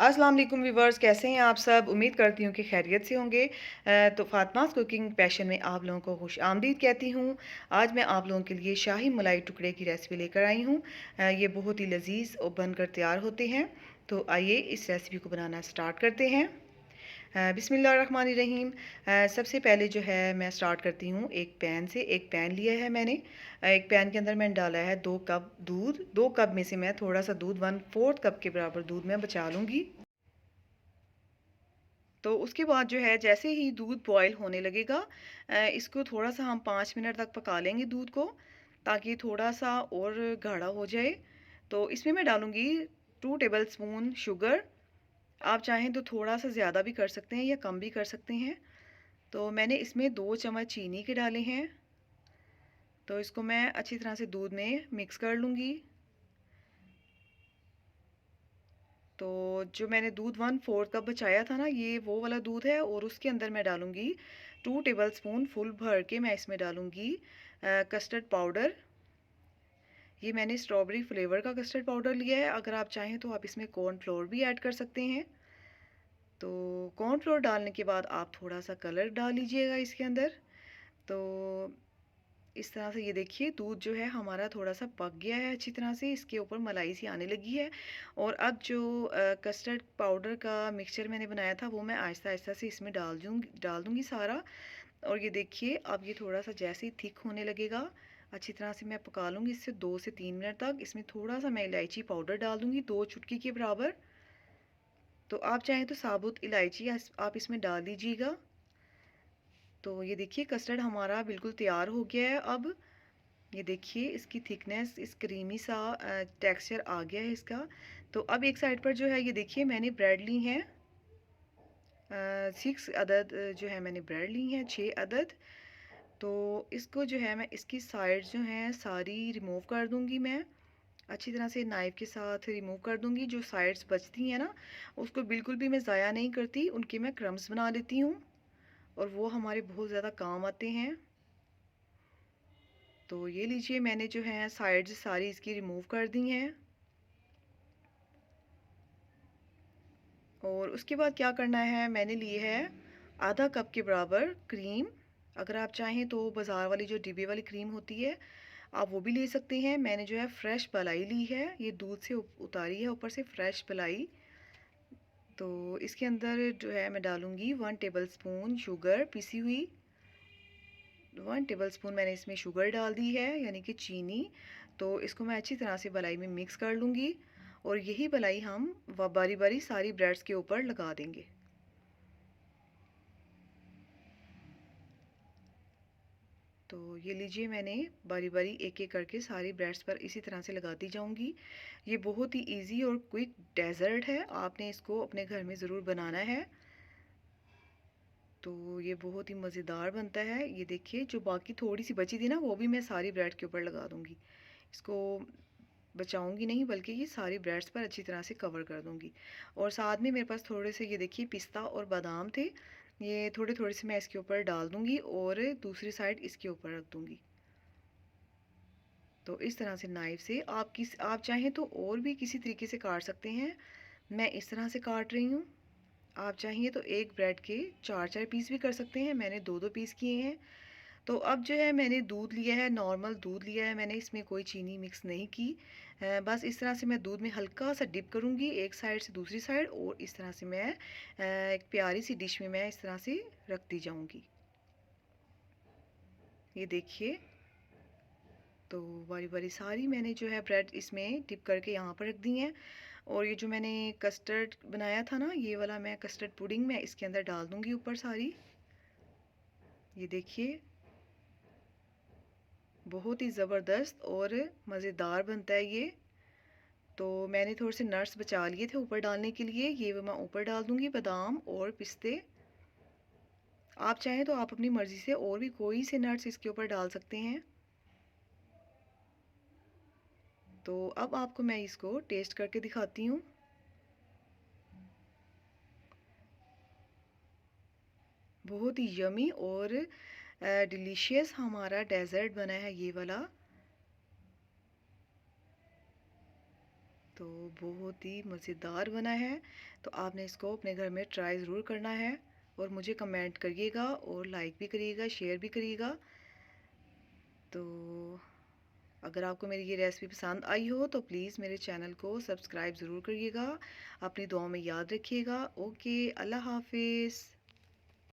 अस्सलाम वालेकुम व्यूवर्स, कैसे हैं आप सब। उम्मीद करती हूँ कि खैरियत से होंगे। तो फातिमास कुकिंग पैशन में आप लोगों को खुश आमदीद कहती हूँ। आज मैं आप लोगों के लिए शाही मलाई टुकड़े की रेसिपी लेकर आई हूँ। ये बहुत ही लजीज और बनकर तैयार होते हैं। तो आइए इस रेसिपी को बनाना स्टार्ट करते हैं। बिस्मिल्लाहिर्रहमानिर्रहीम। सबसे पहले जो है मैं स्टार्ट करती हूँ एक पैन से। एक पैन लिया है मैंने। एक पैन के अंदर मैंने डाला है 2 कप दूध। 2 कप में से मैं थोड़ा सा दूध 1/4 कप के बराबर दूध मैं बचा लूँगी। तो उसके बाद जो है जैसे ही दूध बॉयल होने लगेगा, इसको थोड़ा सा हम 5 मिनट तक पका लेंगे दूध को, ताकि थोड़ा सा और गाढ़ा हो जाए। तो इसमें मैं डालूँगी 2 टेबल स्पून शुगर। आप चाहें तो थोड़ा सा ज़्यादा भी कर सकते हैं या कम भी कर सकते हैं। तो मैंने इसमें 2 चम्मच चीनी के डाले हैं। तो इसको मैं अच्छी तरह से दूध में मिक्स कर लूँगी। तो जो मैंने दूध 1/4 कप बचाया था ना, ये वो वाला दूध है। और उसके अंदर मैं डालूँगी 2 टेबल स्पून फुल भर के मैं इसमें डालूँगी कस्टर्ड पाउडर। ये मैंने स्ट्रॉबेरी फ्लेवर का कस्टर्ड पाउडर लिया है। अगर आप चाहें तो आप इसमें कॉर्नफ्लोर भी ऐड कर सकते हैं। तो कॉर्नफ्लोर डालने के बाद आप थोड़ा सा कलर डाल लीजिएगा इसके अंदर। तो इस तरह से ये देखिए दूध जो है हमारा थोड़ा सा पक गया है अच्छी तरह से, इसके ऊपर मलाई सी आने लगी है। और अब जो कस्टर्ड पाउडर का मिक्सचर मैंने बनाया था वो मैं आहिस्ता आहिस्ता से इसमें डाल दूँगी सारा। और ये देखिए अब ये थोड़ा सा जैसे ही थिक होने लगेगा, अच्छी तरह से मैं पका लूँगी इससे 2 से 3 मिनट तक। इसमें थोड़ा सा मैं इलायची पाउडर डाल दूँगी 2 चुटकी के बराबर। तो आप चाहें तो साबुत इलायची आप इसमें डाल दीजिएगा। तो ये देखिए कस्टर्ड हमारा बिल्कुल तैयार हो गया है। अब ये देखिए इसकी थिकनेस, इस क्रीमी सा टेक्सचर आ गया है इसका। तो अब एक साइड पर जो है ये देखिए मैंने ब्रेड ली हैं। 6 अदद जो है मैंने ब्रेड ली हैं, 6 अदद। तो इसको जो है मैं इसकी साइड जो हैं सारी रिमूव कर दूंगी। मैं अच्छी तरह से नाइफ़ के साथ रिमूव कर दूंगी। जो साइड्स बचती हैं ना, उसको बिल्कुल भी मैं ज़ाया नहीं करती, उनके मैं क्रम्स बना लेती हूँ। और वो हमारे बहुत ज़्यादा काम आते हैं। तो ये लीजिए मैंने जो है साइड्स सारी इसकी रिमूव कर दी हैं। और उसके बाद क्या करना है, मैंने लिए है आधा कप के बराबर क्रीम। अगर आप चाहें तो बाज़ार वाली जो डिब्बे वाली क्रीम होती है आप वो भी ले सकते हैं। मैंने जो है फ्रेश मलाई ली है, ये दूध से उतारी है ऊपर से फ्रेश मलाई। तो इसके अंदर जो है मैं डालूँगी 1 टेबल स्पून शुगर पिसी हुई। 1 टेबल स्पून मैंने इसमें शुगर डाल दी है, यानी कि चीनी। तो इसको मैं अच्छी तरह से मलाई में मिक्स कर लूँगी। और यही मलाई हम बारी बारी सारी ब्रेड्स के ऊपर लगा देंगे। तो ये लीजिए मैंने बारी बारी एक एक करके सारी ब्रेड्स पर इसी तरह से लगाती जाऊंगी। ये बहुत ही इजी और क्विक डेजर्ट है, आपने इसको अपने घर में ज़रूर बनाना है। तो ये बहुत ही मज़ेदार बनता है। ये देखिए जो बाकी थोड़ी सी बची थी ना, वो भी मैं सारी ब्रेड के ऊपर लगा दूंगी। इसको बचाऊंगी नहीं, बल्कि ये सारी ब्रेड्स पर अच्छी तरह से कवर कर दूंगी। और साथ में मेरे पास थोड़े से ये देखिए पिस्ता और बादाम थे, ये थोड़े थोड़े से मैं इसके ऊपर डाल दूंगी और दूसरी साइड इसके ऊपर रख दूंगी। तो इस तरह से नाइफ से आप चाहें तो और भी किसी तरीके से काट सकते हैं। मैं इस तरह से काट रही हूँ। आप चाहिए तो एक ब्रेड के 4 4 पीस भी कर सकते हैं, मैंने 2 2 पीस किए हैं। तो अब जो है मैंने दूध लिया है, नॉर्मल दूध लिया है मैंने, इसमें कोई चीनी मिक्स नहीं की। बस इस तरह से मैं दूध में हल्का सा डिप करूँगी एक साइड से दूसरी साइड, और इस तरह से मैं एक प्यारी सी डिश में मैं इस तरह से रखती जाऊँगी। ये देखिए तो बारी बारी सारी मैंने जो है ब्रेड इसमें डिप करके यहाँ पर रख दी हैं। और ये जो मैंने कस्टर्ड बनाया था ना, ये वाला मैं कस्टर्ड पुडिंग मैं इसके अंदर डाल दूँगी ऊपर सारी। ये देखिए बहुत ही ज़बरदस्त और मज़ेदार बनता है ये। तो मैंने थोड़े से नट्स बचा लिए थे ऊपर डालने के लिए, ये मैं ऊपर डाल दूँगी, बादाम और पिस्ते। आप चाहें तो आप अपनी मर्ज़ी से और भी कोई से नट्स इसके ऊपर डाल सकते हैं। तो अब आपको मैं इसको टेस्ट करके दिखाती हूँ। बहुत ही यमी और डिलीशियस हमारा डेज़र्ट बना है ये वाला। तो बहुत ही मज़ेदार बना है। तो आपने इसको अपने घर में ट्राई ज़रूर करना है और मुझे कमेंट करिएगा और लाइक भी करिएगा, शेयर भी करिएगा। तो अगर आपको मेरी ये रेसिपी पसंद आई हो तो प्लीज़ मेरे चैनल को सब्सक्राइब ज़रूर करिएगा। अपनी दुआओं में याद रखिएगा। ओके, अल्लाह हाफ़िज़।